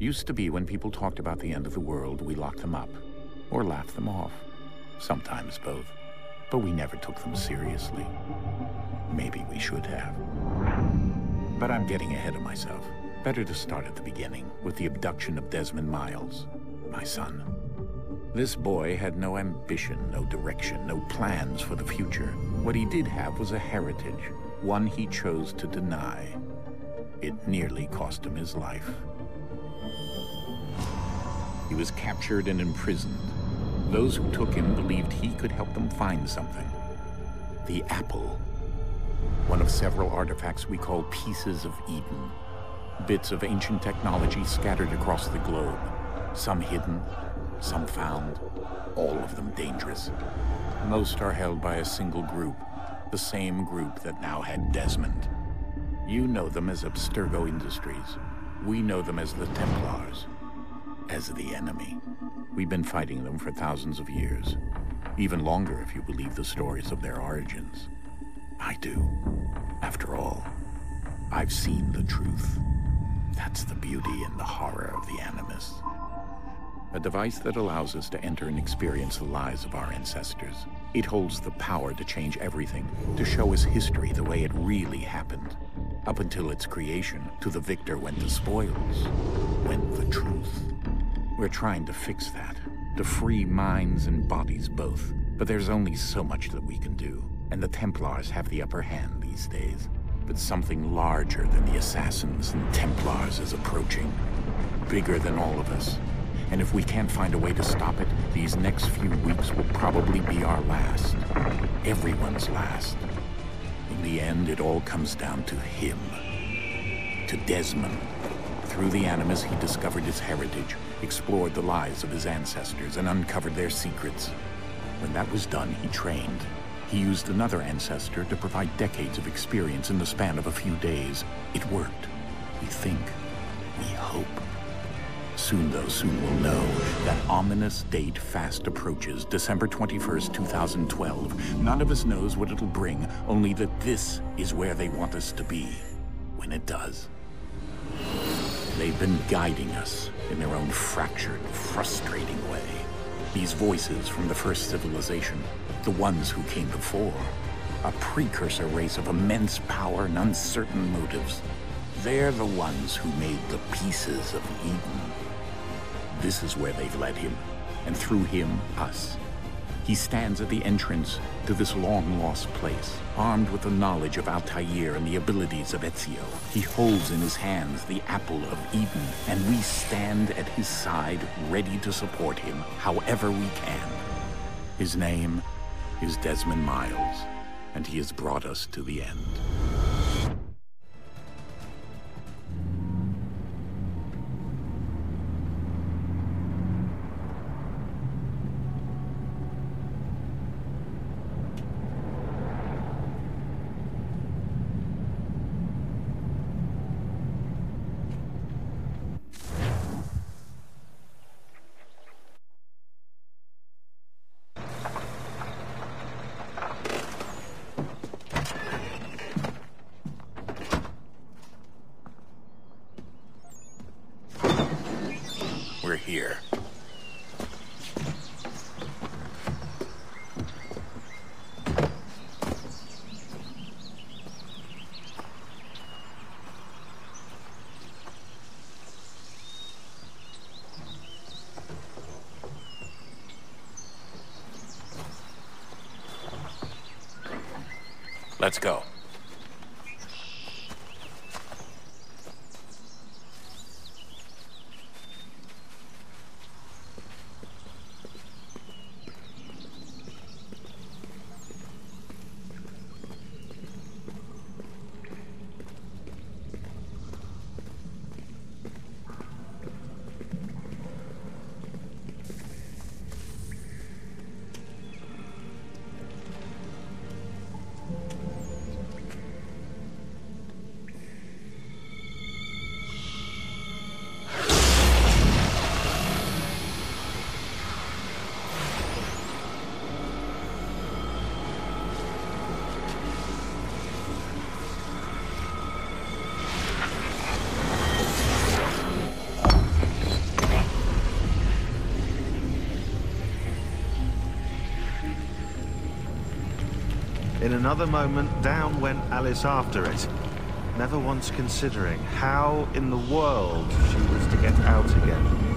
Used to be when people talked about the end of the world, we locked them up. Or laughed them off. Sometimes both. But we never took them seriously. Maybe we should have. But I'm getting ahead of myself. Better to start at the beginning, with the abduction of Desmond Miles, my son. This boy had no ambition, no direction, no plans for the future. What he did have was a heritage, one he chose to deny. It nearly cost him his life. He was captured and imprisoned. Those who took him believed he could help them find something. The apple. One of several artifacts we call pieces of Eden. Bits of ancient technology scattered across the globe. Some hidden, some found, all of them dangerous. Most are held by a single group, the same group that now had Desmond. You know them as Abstergo Industries. We know them as the Templars, as the enemy. We've been fighting them for thousands of years, even longer if you believe the stories of their origins. I do. After all, I've seen the truth. That's the beauty and the horror of the Animus. A device that allows us to enter and experience the lives of our ancestors. It holds the power to change everything, to show us history the way it really happened. Up until its creation, to the victor went the spoils, went the truth. We're trying to fix that, to free minds and bodies both. But there's only so much that we can do, and the Templars have the upper hand these days. But something larger than the Assassins and Templars is approaching. Bigger than all of us. And if we can't find a way to stop it, these next few weeks will probably be our last. Everyone's last. In the end, it all comes down to him. To Desmond. Through the Animus, he discovered his heritage, explored the lives of his ancestors, and uncovered their secrets. When that was done, he trained. He used another ancestor to provide decades of experience in the span of a few days. It worked. We think. We hope. Soon, though, soon we'll know. That ominous date fast approaches, December 21st, 2012. None of us knows what it'll bring, only that this is where they want us to be. When it does. They've been guiding us in their own fractured, frustrating way. These voices from the first civilization, the ones who came before, a precursor race of immense power and uncertain motives. They're the ones who made the pieces of Eden. This is where they've led him, and through him, us. He stands at the entrance to this long-lost place, armed with the knowledge of Altair and the abilities of Ezio. He holds in his hands the apple of Eden, and we stand at his side, ready to support him however we can. His name is Desmond Miles, and he has brought us to the end. We're here. Let's go. another moment, down went Alice after it, never once considering how in the world she was to get out again.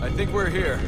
I think we're here.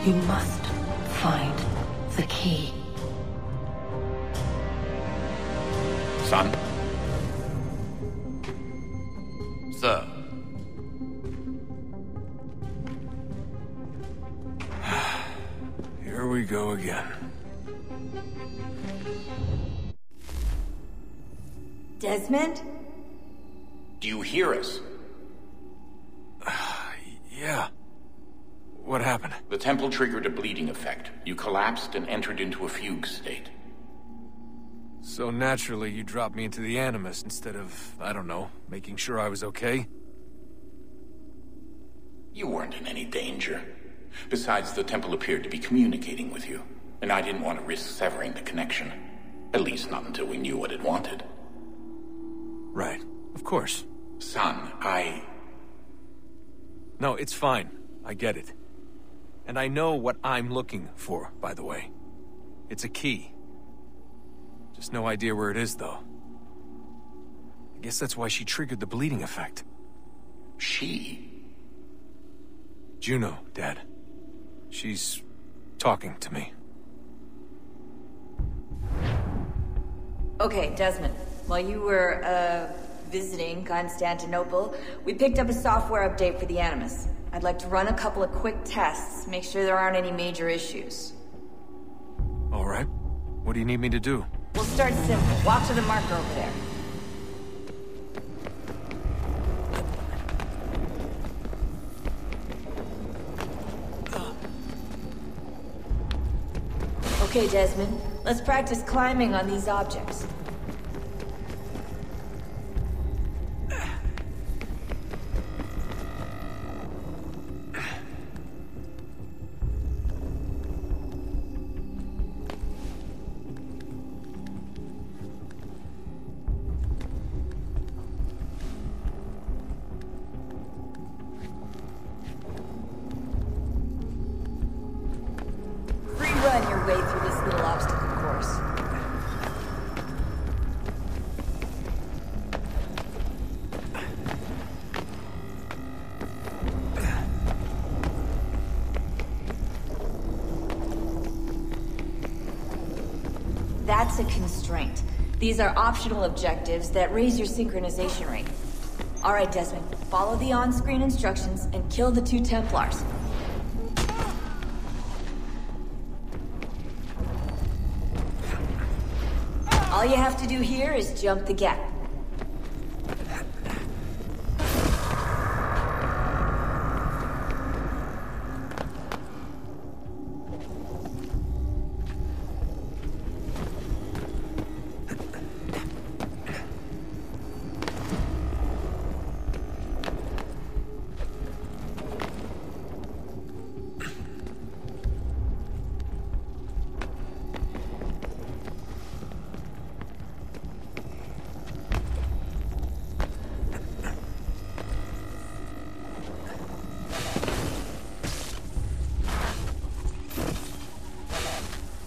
You must find the key. Son? Sir. Here we go again. Desmond? Do you hear us? Yeah. What happened? The temple triggered a bleeding effect. You collapsed and entered into a fugue state. So naturally, you dropped me into the Animus instead of, I don't know, making sure I was okay? You weren't in any danger. Besides, the temple appeared to be communicating with you, and I didn't want to risk severing the connection. At least not until we knew what it wanted. Right. Of course. Son, No, it's fine. I get it. And I know what I'm looking for, by the way. It's a key. Just no idea where it is, though. I guess that's why she triggered the bleeding effect. She? Juno, Dad. She's talking to me. Okay, Desmond. While you were, visiting Constantinople, we picked up a software update for the Animus. I'd like to run a couple of quick tests, make sure there aren't any major issues. All right. What do you need me to do? We'll start simple. Walk to the marker over there. Okay, Desmond. Let's practice climbing on these objects. That's a constraint. These are optional objectives that raise your synchronization rate. Alright, Desmond. Follow the on-screen instructions and kill the 2 Templars. All you have to do here is jump the gap.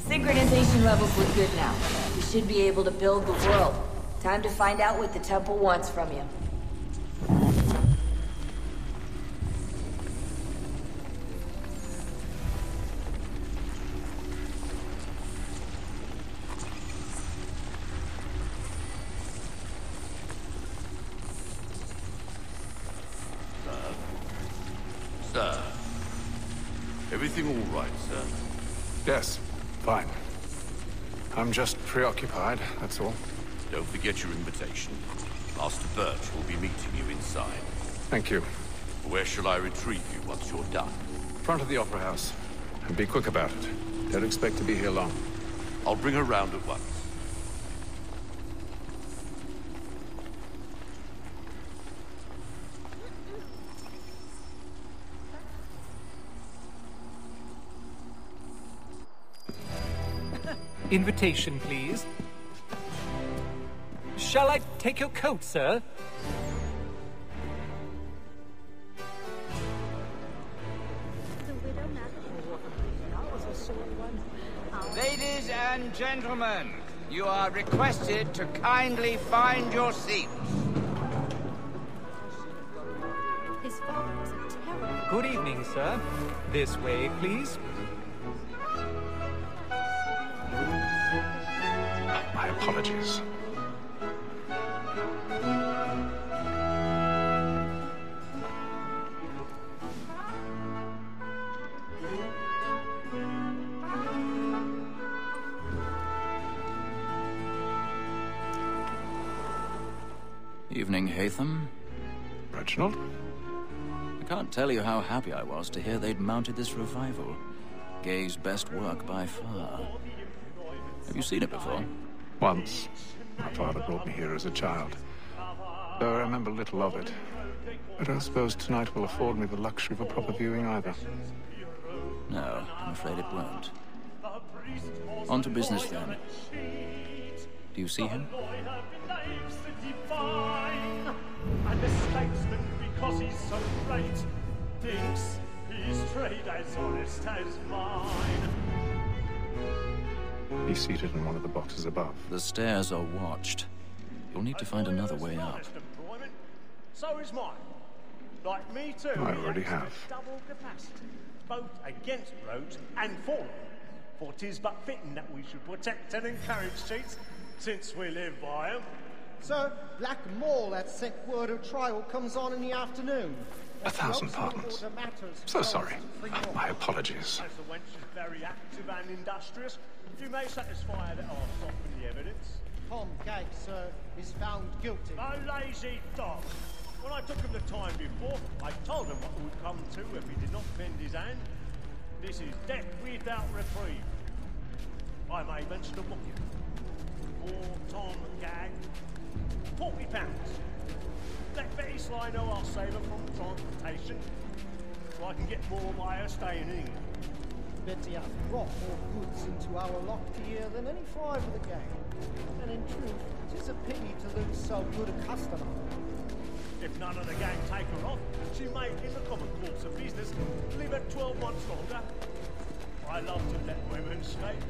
Synchronization levels look good now. We should be able to build the world. Time to find out what the temple wants from you. Sir. Everything all right, sir? Yes, fine. I'm just preoccupied, that's all. Don't forget your invitation. Master Birch will be meeting you inside. Thank you. Where shall I retrieve you once you're done? Front of the Opera House. And be quick about it. Don't expect to be here long. I'll bring her round at once. Invitation, please. Shall I take your coat, sir? Ladies and gentlemen, you are requested to kindly find your seats. His father was a terror. Good evening, sir. This way, please. My apologies. Evening, Haytham. Reginald? I can't tell you how happy I was to hear they'd mounted this revival. Gay's best work by far. Have you seen it before? Once. My father brought me here as a child. Though I remember little of it. I don't suppose tonight will afford me the luxury of a proper viewing either. No, I'm afraid it won't. On to business, then. Do you see him? And the statesman, because he's so great, thinks his trade as honest as mine. He's seated in one of the boxes above. The stairs are watched. You'll need to find another way up. So is mine. Like me too. I already have. Double capacity, both against roads and for them. For 'tis but fitting that we should protect and encourage cheats, since we live by 'em. Sir, Black Mall had sent word of trial comes on in the afternoon. 1,000 pardons. So sorry. My apologies. As the wench is very active and industrious, you may satisfy her that I'll soften the evidence. Tom Gag, sir, is found guilty. A lazy dog. When I took him the time before, I told him what would come to if he did not bend his hand. This is death without reprieve. I may mention a booking. For Tom Gag, £40. Let Betty Sly know I'll save her from transportation, so I can get more by her staying in England. Betty hath brought more goods into our lock here than any 5 of the gang. And in truth, 'tis a pity to lose so good a customer. If none of the gang take her off, she may, in the common course of business, leave her 12 months longer. I love to let women escape.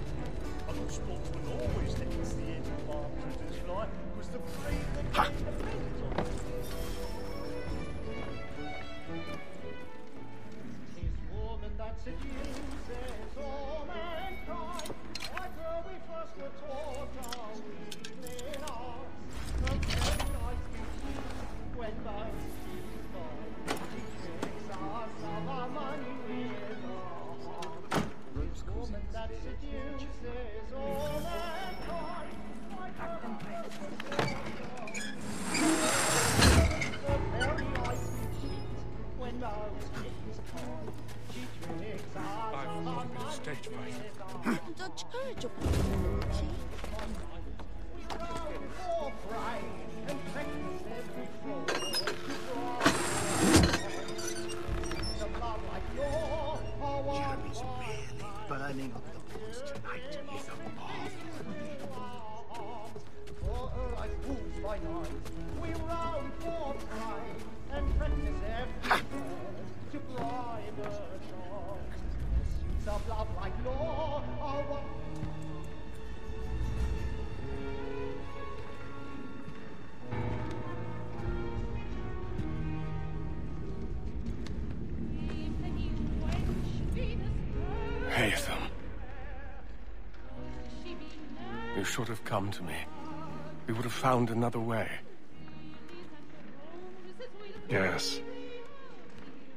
A good sportsman always lets the end of our prisoners fly, because the breed that depends on it. Tis woman that seduces all mankind, like her we first were taught. stage fright. The church of community. Jeremy's merely burning up the bones tonight is a We round for pride and practice every to bribe the dogs. Pursuits of love like law are what. Haytham. You should have come to me. We would have found another way. Yes.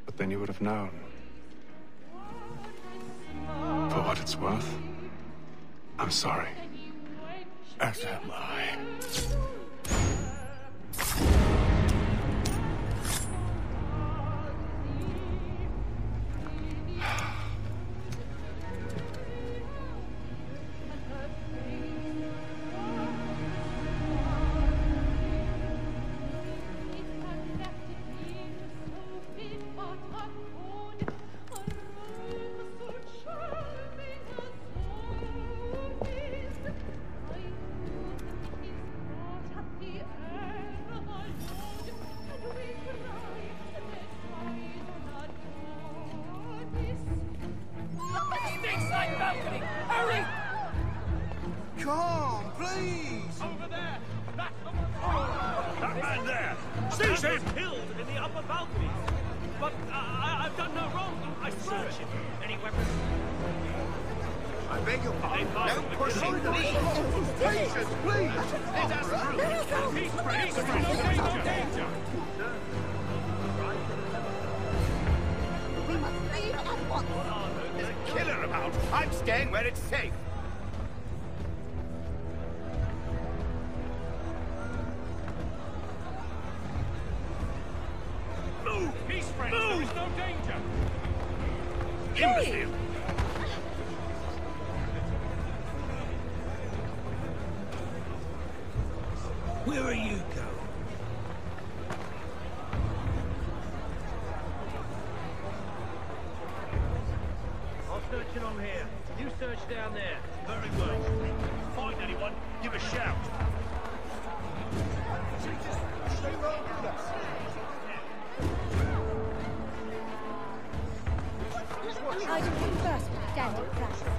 But then you would have known. For what it's worth, I'm sorry. As am I. Come, please! Over there! That man there! Seize him! Killed in the upper balcony! But I've done no wrong. I swear it. Any weapons? I beg your pardon. No pushing, please! Patience, please! Let us through! Peace, friends! No danger! We must leave at once. There's a killer about. I'm staying where it's safe. Move! Peace, friends! There is no danger! Imbecile! Where are you going? I'll search in on here. You search down there. Very well. Find anyone, give a shout. I do first standing practice.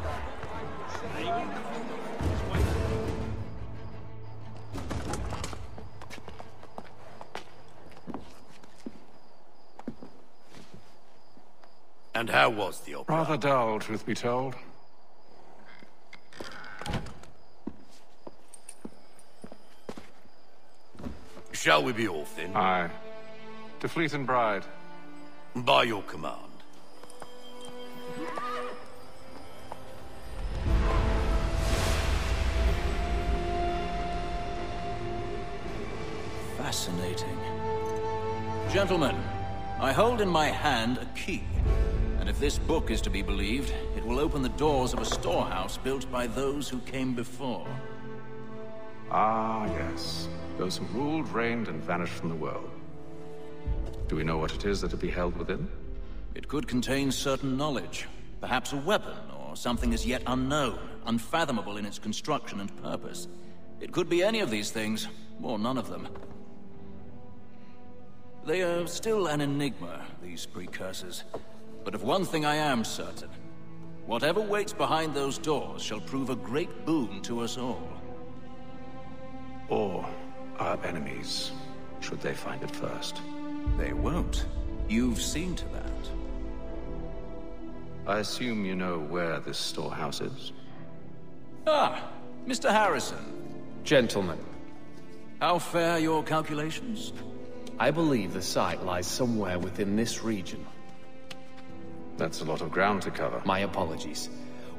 And how was the opera? Rather dull, truth be told. Shall we be off then? Aye. To Fleet and Bride. By your command. Fascinating. Gentlemen, I hold in my hand a key. And if this book is to be believed, it will open the doors of a storehouse built by those who came before. Ah, yes. Those who ruled, reigned, and vanished from the world. Do we know what it is that will be held within? It could contain certain knowledge. Perhaps a weapon, or something as yet unknown, unfathomable in its construction and purpose. It could be any of these things, or none of them. They are still an enigma, these precursors. But of one thing I am certain. Whatever waits behind those doors shall prove a great boon to us all. Or our enemies, should they find it first. They won't. You've seen to that. I assume you know where this storehouse is? Ah, Mr. Harrison. Gentlemen. How fare your calculations? I believe the site lies somewhere within this region. That's a lot of ground to cover. My apologies.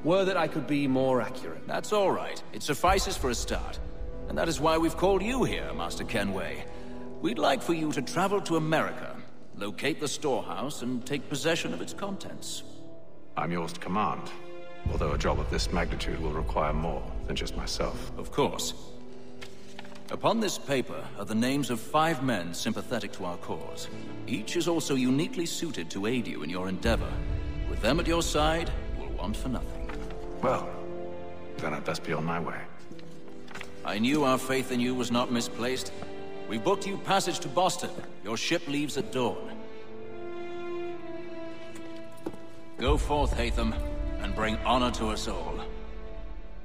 Were that I could be more accurate. That's all right. It suffices for a start. And that is why we've called you here, Master Kenway. We'd like for you to travel to America, locate the storehouse, and take possession of its contents. I'm yours to command. Although a job of this magnitude will require more than just myself. Of course. Upon this paper are the names of 5 men sympathetic to our cause. Each is also uniquely suited to aid you in your endeavor. With them at your side, you will want for nothing. Well, then I'd best be on my way. I knew our faith in you was not misplaced. We booked you passage to Boston. Your ship leaves at dawn. Go forth, Haytham, and bring honor to us all.